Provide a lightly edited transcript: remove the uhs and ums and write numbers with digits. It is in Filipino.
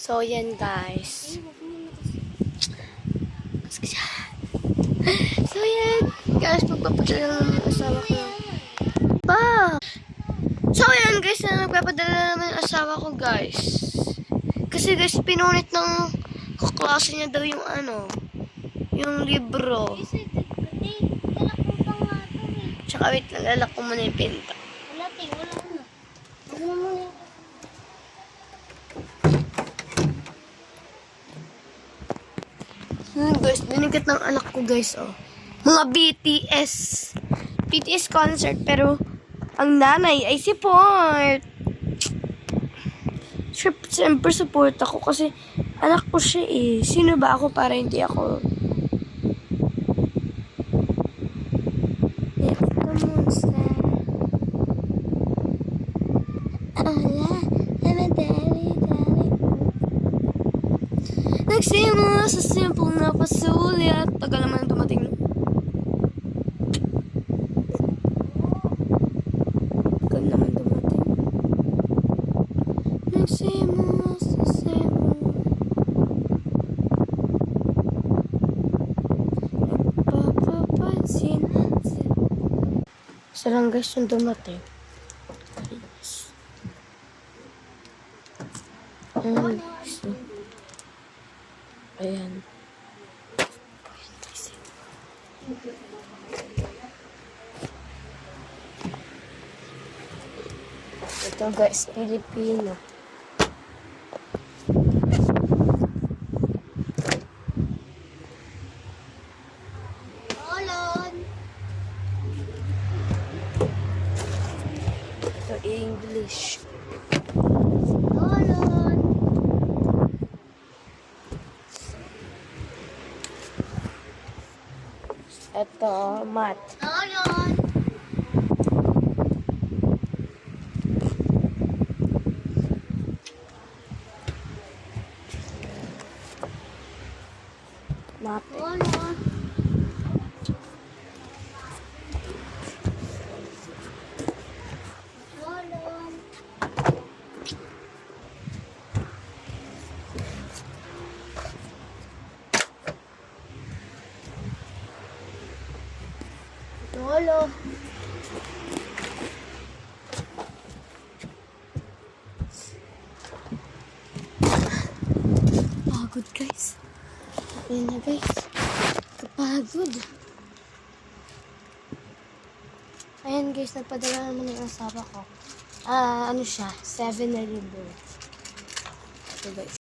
So, yan guys. So, yan. Guys, magpapadala naman yung asawa ko. So, yan guys, magpapadala naman yung asawa ko, guys. Kasi guys, pinunit ng kaklase niya daw yung yung libro. Tsaka wait lang, lalak ko muna yung pinta. Wala na. Wala muna. Guys, binigat ng anak ko guys, oh. Mga BTS concert, pero ang nanay ay support. Siyempre support ako kasi anak ko siya eh. Sino ba ako para hindi ako? It's the monster. Hola, I'm a daddy. Nagsimula sa simple na pasulit. Tagal naman dumating. Tagal naman dumating. Nagsimula sa simple. Nagpapapansin. Sarang guys yung dumating. Ayan. Ito guys, Pilipino. Olon. Ito English. Olon. Ito, math. Olon. Math. Olon. Olon. Lolo. Pagod guys. Ayan na guys. Kapagod. Ayan guys, nagpadala naman yung asawa ko. Ano siya? 7 na libo. Ito guys.